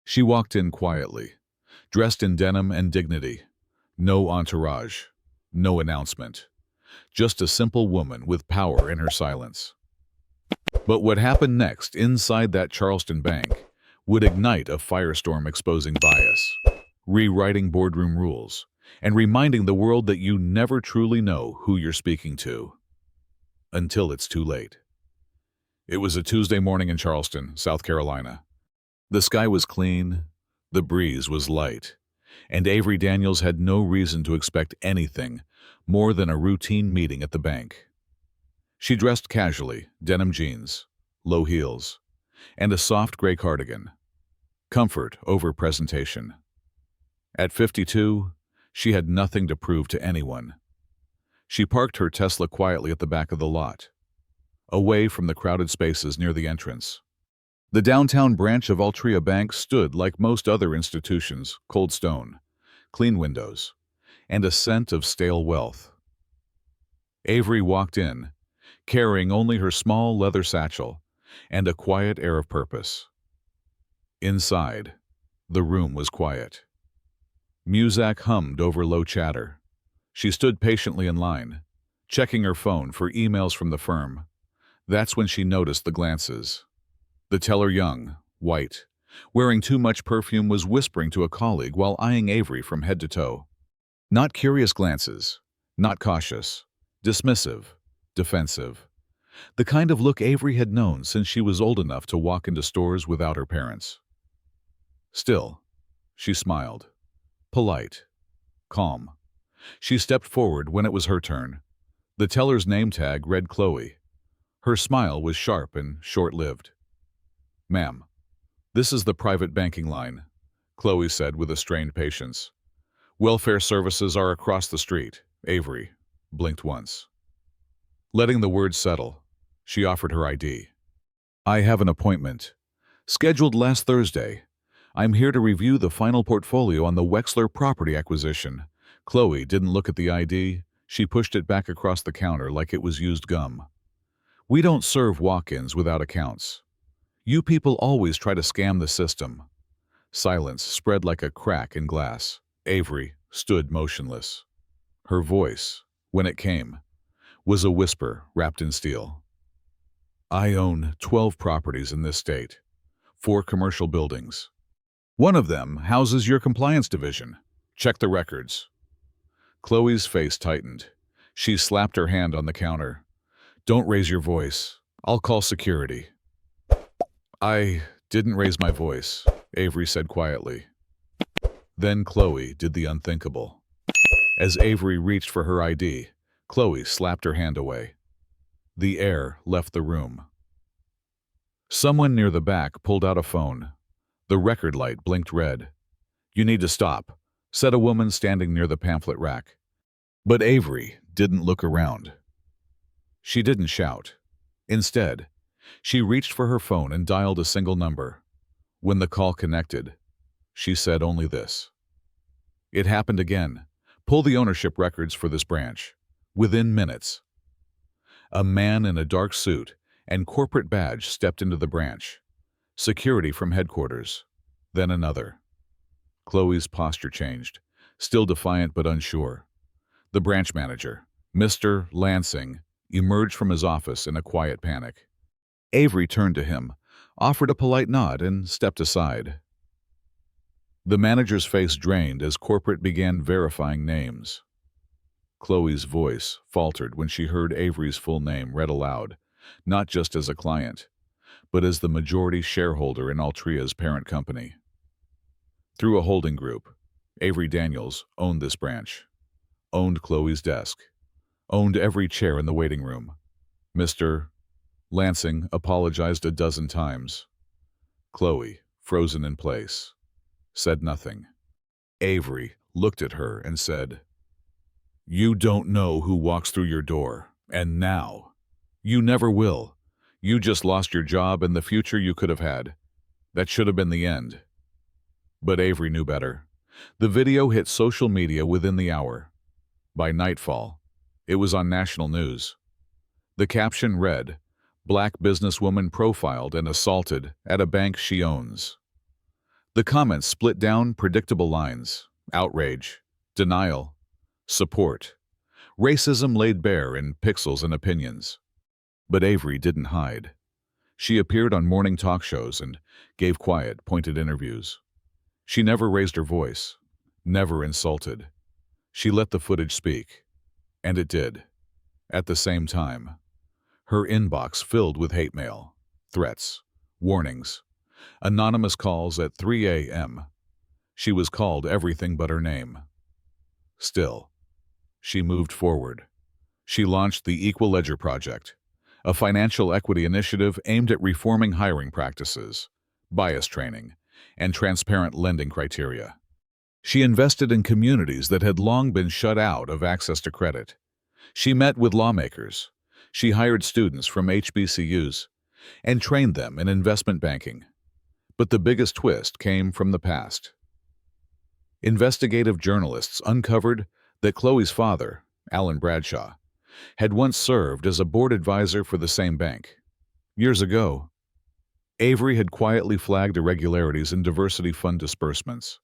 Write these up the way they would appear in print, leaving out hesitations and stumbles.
She walked in quietly, dressed in denim and dignity. No entourage, no announcement. Just a simple woman with power in her silence. But what happened next inside that Charleston bank would ignite a firestorm exposing bias, rewriting boardroom rules, and reminding the world that you never truly know who you're speaking to until it's too late. It was a Tuesday morning in Charleston, South Carolina. The sky was clean, the breeze was light, and Avery Daniels had no reason to expect anything more than a routine meeting at the bank. She dressed casually, denim jeans, low heels, and a soft gray cardigan. Comfort over presentation. At 52, she had nothing to prove to anyone. She parked her Tesla quietly at the back of the lot, away from the crowded spaces near the entrance. The downtown branch of Altria Bank stood like most other institutions, cold stone, clean windows, and a scent of stale wealth. Avery walked in, carrying only her small leather satchel and a quiet air of purpose. Inside, the room was quiet. Muzak hummed over low chatter. She stood patiently in line, checking her phone for emails from the firm. That's when she noticed the glances. The teller, young, white, wearing too much perfume, was whispering to a colleague while eyeing Avery from head to toe. Not curious glances, not cautious, dismissive, defensive. The kind of look Avery had known since she was old enough to walk into stores without her parents. Still, she smiled. Polite, calm. She stepped forward when it was her turn. The teller's name tag read Chloe. Her smile was sharp and short-lived. "Ma'am, this is the private banking line," Chloe said with a strained patience. "Welfare services are across the street." Avery blinked once. Letting the words settle, she offered her ID. "I have an appointment, scheduled last Thursday. I'm here to review the final portfolio on the Wexler property acquisition." Chloe didn't look at the ID. She pushed it back across the counter like it was used gum. "We don't serve walk-ins without accounts. You people always try to scam the system." Silence spread like a crack in glass. Avery stood motionless. Her voice, when it came, was a whisper wrapped in steel. "I own 12 properties in this state, 4 commercial buildings. One of them houses your compliance division. Check the records." Chloe's face tightened. She slapped her hand on the counter. "Don't raise your voice. I'll call security." "I didn't raise my voice," Avery said quietly. Then Chloe did the unthinkable. As Avery reached for her ID, Chloe slapped her hand away. The air left the room. Someone near the back pulled out a phone. The record light blinked red. "You need to stop," said a woman standing near the pamphlet rack. But Avery didn't look around. She didn't shout. Instead, she reached for her phone and dialed a single number. When the call connected, she said only this: "It happened again. Pull the ownership records for this branch." Within minutes, a man in a dark suit and corporate badge stepped into the branch. Security from headquarters. Then another. Chloe's posture changed, still defiant but unsure. The branch manager, Mr. Lansing, emerged from his office in a quiet panic. Avery turned to him, offered a polite nod, and stepped aside. The manager's face drained as corporate began verifying names. Chloe's voice faltered when she heard Avery's full name read aloud, not just as a client, but as the majority shareholder in Altria's parent company. Through a holding group, Avery Daniels owned this branch, owned Chloe's desk, owned every chair in the waiting room. Mr. Lansing apologized a dozen times. Chloe, frozen in place, said nothing. Avery looked at her and said, "You don't know who walks through your door, and now you never will. You just lost your job and the future you could have had. That should have been the end." But Avery knew better. The video hit social media within the hour. By nightfall, it was on national news. The caption read, "Black businesswoman profiled and assaulted at a bank she owns." The comments split down predictable lines: outrage, denial, support. Racism laid bare in pixels and opinions. But Avery didn't hide. She appeared on morning talk shows and gave quiet, pointed interviews. She never raised her voice, never insulted. She let the footage speak. And it did. At the same time, her inbox filled with hate mail, threats, warnings, anonymous calls at 3 a.m. She was called everything but her name. Still, she moved forward. She launched the Equal Ledger Project, a financial equity initiative aimed at reforming hiring practices, bias training, and transparent lending criteria. She invested in communities that had long been shut out of access to credit. She met with lawmakers. She hired students from HBCUs and trained them in investment banking. But the biggest twist came from the past. Investigative journalists uncovered that Chloe's father, Alan Bradshaw, had once served as a board advisor for the same bank. Years ago, Avery had quietly flagged irregularities in diversity fund disbursements.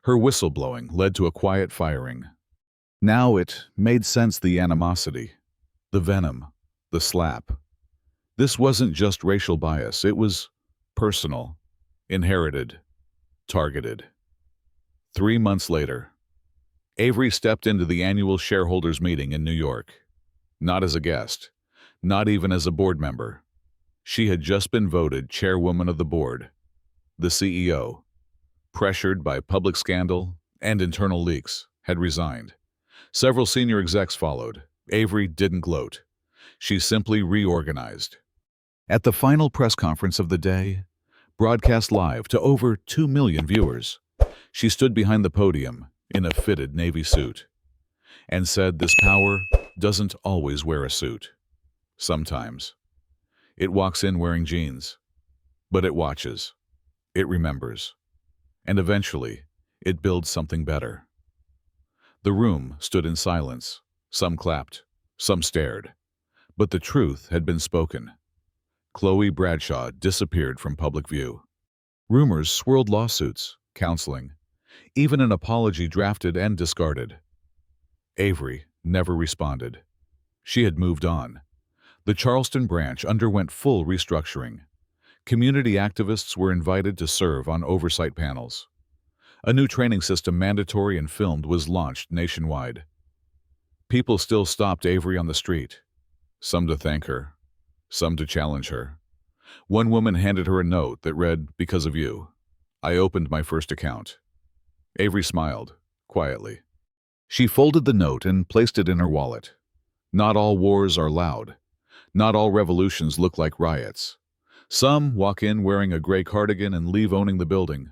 Her whistleblowing led to a quiet firing. Now it made sense: the animosity, the venom, the slap. This wasn't just racial bias, it was personal, inherited, targeted. 3 months later, Avery stepped into the annual shareholders meeting in New York. Not as a guest, not even as a board member. She had just been voted chairwoman of the board. The CEO, pressured by public scandal and internal leaks, had resigned. Several senior execs followed. Avery didn't gloat. She simply reorganized. At the final press conference of the day, broadcast live to over 2 million viewers, she stood behind the podium in a fitted navy suit and said, "This power doesn't always wear a suit. Sometimes it walks in wearing jeans, but it watches, it remembers, and eventually it builds something better." The room stood in silence. Some clapped, some stared. But the truth had been spoken. Chloe Bradshaw disappeared from public view. Rumors swirled: lawsuits, counseling, even an apology drafted and discarded. Avery never responded. She had moved on. The Charleston branch underwent full restructuring. Community activists were invited to serve on oversight panels. A new training system, mandatory and filmed, was launched nationwide. People still stopped Avery on the street, some to thank her, some to challenge her. One woman handed her a note that read, "Because of you, I opened my first account." Avery smiled, quietly. She folded the note and placed it in her wallet. Not all wars are loud. Not all revolutions look like riots. Some walk in wearing a gray cardigan and leave owning the building.